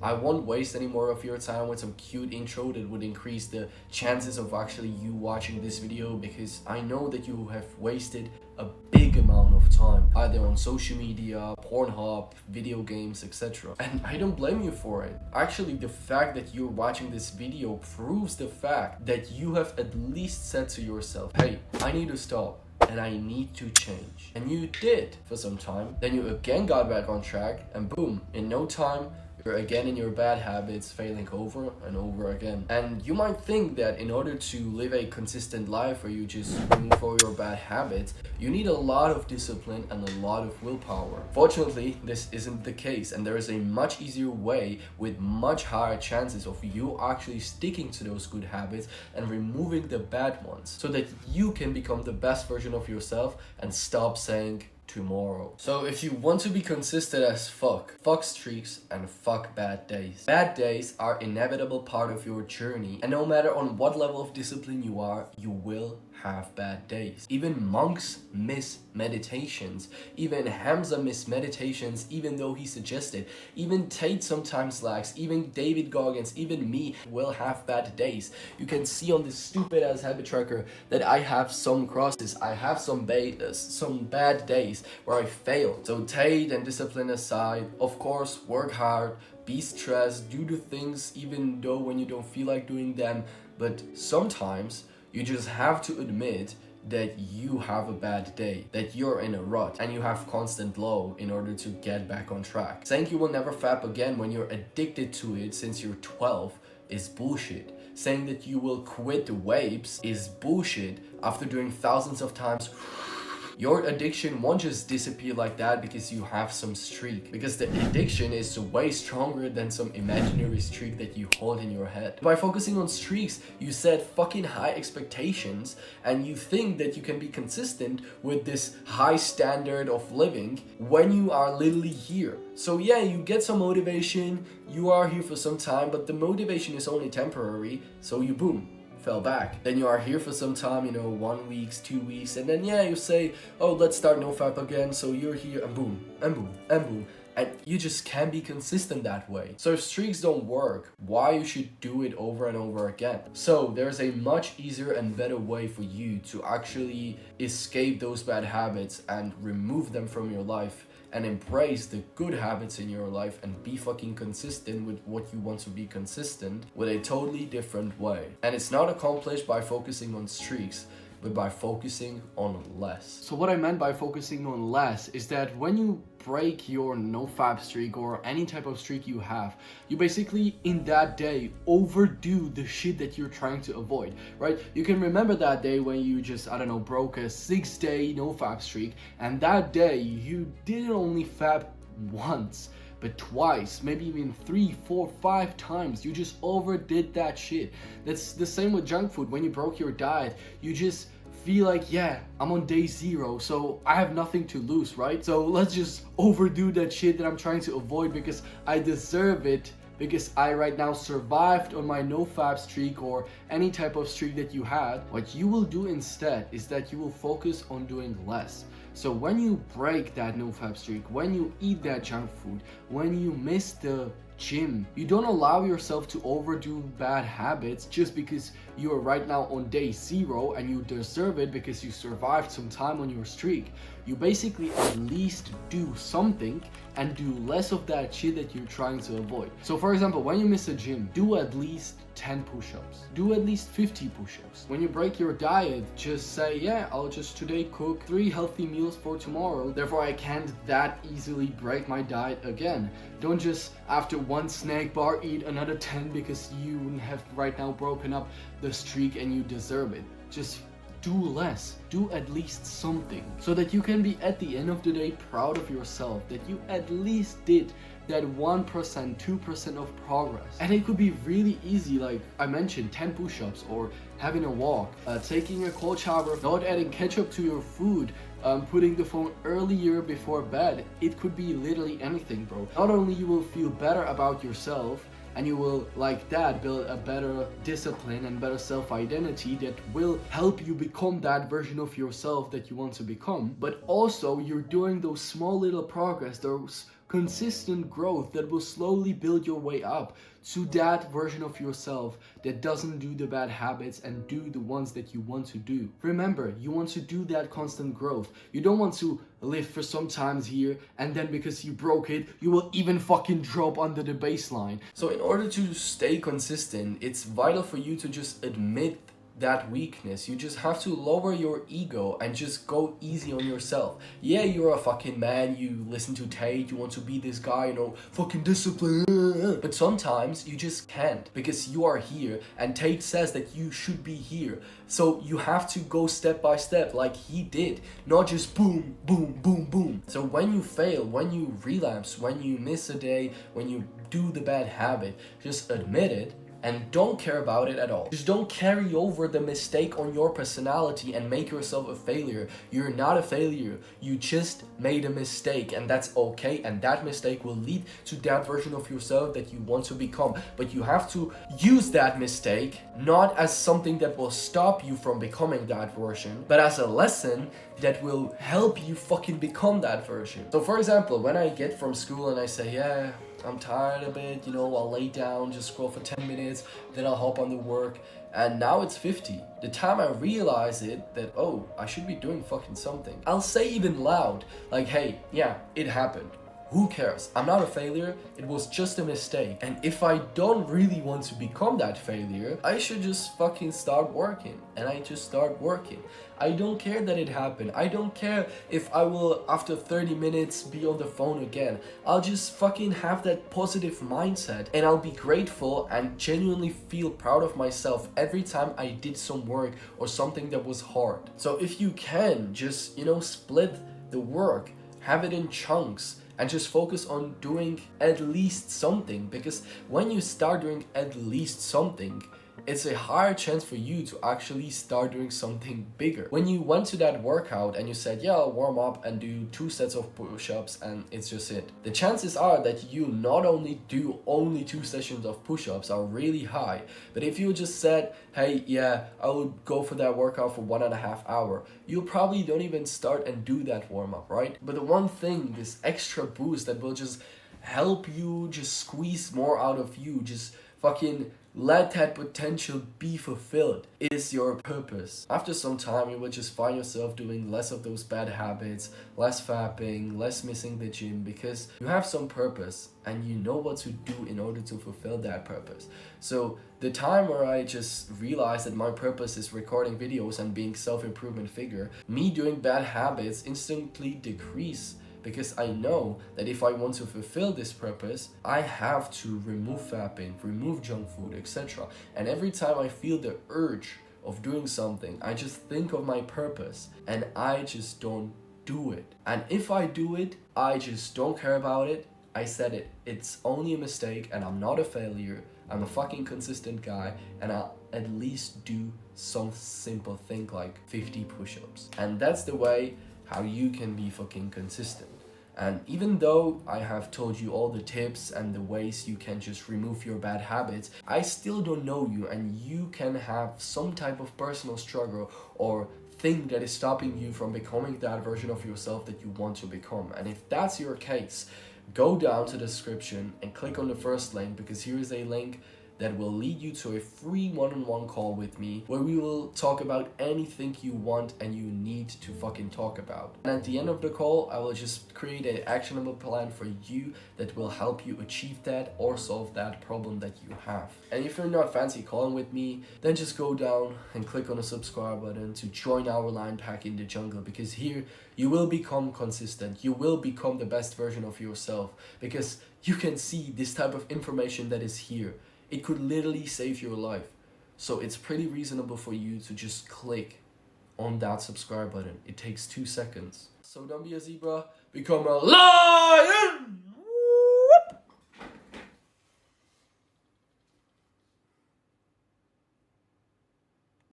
I won't waste any more of your time with some cute intro that would increase the chances of actually you watching this video, because I know that you have wasted a big amount of time either on social media, Pornhub, video games, etc. And I don't blame you for it. Actually, the fact that you're watching this video proves the fact that you have at least said to yourself, hey, I need to stop and I need to change. And you did for some time. Then you again got back on track, and boom, in no time, you're again in your bad habits, failing over and over again. And you might think that in order to live a consistent life where you just move over your bad habits, you need a lot of discipline and a lot of willpower. Fortunately, this isn't the case, and there is a much easier way with much higher chances of you actually sticking to those good habits and removing the bad ones, so that you can become the best version of yourself and stop saying tomorrow. So if you want to be consistent as fuck streaks and fuck bad days. Bad days are inevitable part of your journey, and no matter on what level of discipline you are, you will have bad days. Even monks miss meditations. Even Hamza missed meditations, even though he suggested. Even Tate sometimes lacks. Even David Goggins, even me will have bad days. You can see on this stupid ass habit tracker that I have some crosses. I have some bad days where I failed. So Tate and discipline aside, of course, work hard, be stressed, do the things even though when you don't feel like doing them. But sometimes you just have to admit that you have a bad day, that you're in a rut, and you have constant low in order to get back on track. Saying you will never fap again when you're addicted to it since you're 12 is bullshit. Saying that you will quit vapes is bullshit after doing thousands of times. Your addiction won't just disappear like that because you have some streak, because the addiction is way stronger than some imaginary streak that you hold in your head. By focusing on streaks, you set fucking high expectations, and you think that you can be consistent with this high standard of living when you are literally here. So yeah, you get some motivation, you are here for some time, but the motivation is only temporary, so you boom, fell back. Then you are here for some time, 1 week, 2 weeks, and then yeah, you say, oh, let's start nofap again, so you're here, and boom, and boom, and boom. And you just can't be consistent that way. So if streaks don't work, why you should do it over and over again? So there's a much easier and better way for you to actually escape those bad habits and remove them from your life, and embrace the good habits in your life and be fucking consistent with what you want to be consistent with a totally different way. And it's not accomplished by focusing on streaks, but by focusing on less. So what I meant by focusing on less is that when you break your nofap streak or any type of streak you have, you basically in that day overdo the shit that you're trying to avoid, right? You can remember that day when you just, broke a 6-day nofap streak, and that day you didn't only fap once, but twice, maybe even 3, 4, 5 times. You just overdid that shit. That's the same with junk food. When you broke your diet, you just feel like, yeah, I'm on day 0, so I have nothing to lose, right? So let's just overdo that shit that I'm trying to avoid because I deserve it, because I right now survived on my nofap streak or any type of streak that you had. What you will do instead is that you will focus on doing less. So when you break that nofap streak, when you eat that junk food, when you miss the gym, you don't allow yourself to overdo bad habits just because you are right now on day 0 and you deserve it because you survived some time on your streak. You basically at least do something and do less of that shit that you're trying to avoid. So for example, when you miss a gym, do at least 10 push-ups. Do at least 50 push-ups. When you break your diet, just say, yeah, I'll just today cook 3 healthy meals for tomorrow. Therefore, I can't that easily break my diet again. Don't just after 1 snack bar eat another 10 because you have right now broken up the streak and you deserve it. Just do less, do at least something, so that you can be at the end of the day proud of yourself that you at least did that 1%, 2% of progress. And it could be really easy, like I mentioned, 10 push-ups or having a walk, taking a cold shower, not adding ketchup to your food, putting the phone earlier before bed. It could be literally anything, bro. Not only you will feel better about yourself, and you will like that build a better discipline and better self-identity that will help you become that version of yourself that you want to become, but also you're doing those small little progress, those consistent growth that will slowly build your way up to that version of yourself that doesn't do the bad habits and do the ones that you want to do. Remember, you want to do that constant growth. You don't want to live for some times here and then because you broke it, you will even fucking drop under the baseline. So in order to stay consistent, it's vital for you to just admit that weakness. You just have to lower your ego and just go easy on yourself. Yeah, you're a fucking man, you listen to Tate, you want to be this guy, you know, fucking discipline. But sometimes you just can't because you are here and Tate says that you should be here. So you have to go step by step like he did, not just boom, boom, boom, boom. So when you fail, when you relapse, when you miss a day, when you do the bad habit, just admit it and don't care about it at all. Just don't carry over the mistake on your personality and make yourself a failure. You're not a failure. You just made a mistake and that's okay, and that mistake will lead to that version of yourself that you want to become. But you have to use that mistake not as something that will stop you from becoming that version, but as a lesson that will help you fucking become that version. So for example, when I get from school and I say, yeah, I'm tired a bit, you know, I'll lay down, just scroll for 10 minutes, then I'll hop on the work, and now it's 50. The time I realize it, that, oh, I should be doing fucking something. I'll say even loud, like, hey, yeah, it happened. Who cares? I'm not a failure, it was just a mistake. And if I don't really want to become that failure, I should just fucking start working. And I just start working. I don't care that it happened. I don't care if I will, after 30 minutes, be on the phone again. I'll just fucking have that positive mindset and I'll be grateful and genuinely feel proud of myself every time I did some work or something that was hard. So if you can, just, you know, split the work, have it in chunks, and just focus on doing at least something, because when you start doing at least something, it's a higher chance for you to actually start doing something bigger. When you went to that workout and you said, yeah, I'll warm up and do 2 sets of push-ups and it's just it, the chances are that you not only do only 2 sessions of push-ups are really high, but if you just said, hey, yeah, I would go for that workout for 1.5 hours, you probably don't even start and do that warm-up, right? But the one thing, this extra boost that will just help you just squeeze more out of you, just fucking let that potential be fulfilled, is your purpose. After some time, you will just find yourself doing less of those bad habits, less fapping, less missing the gym, because you have some purpose and you know what to do in order to fulfill that purpose. So the time where I just realized that my purpose is recording videos and being self-improvement figure, me doing bad habits instantly decrease. Because I know that if I want to fulfill this purpose, I have to remove fapping, remove junk food, etc. And every time I feel the urge of doing something, I just think of my purpose and I just don't do it. And if I do it, I just don't care about it. I said it, it's only a mistake and I'm not a failure. I'm a fucking consistent guy and I'll at least do some simple thing like 50 push-ups. And that's the way how you can be fucking consistent. And even though I have told you all the tips and the ways you can just remove your bad habits, I still don't know you, and you can have some type of personal struggle or thing that is stopping you from becoming that version of yourself that you want to become. And if that's your case, go down to the description and click on the first link, because here is a link that will lead you to a free one-on-one call with me where we will talk about anything you want and you need to fucking talk about. And at the end of the call, I will just create an actionable plan for you that will help you achieve that or solve that problem that you have. And if you're not fancy calling with me, then just go down and click on the subscribe button to join our line pack in the jungle, because here you will become consistent. You will become the best version of yourself, because you can see this type of information that is here. It could literally save your life. So it's pretty reasonable for you to just click on that subscribe button. It takes 2 seconds. So don't be a zebra, become a lion!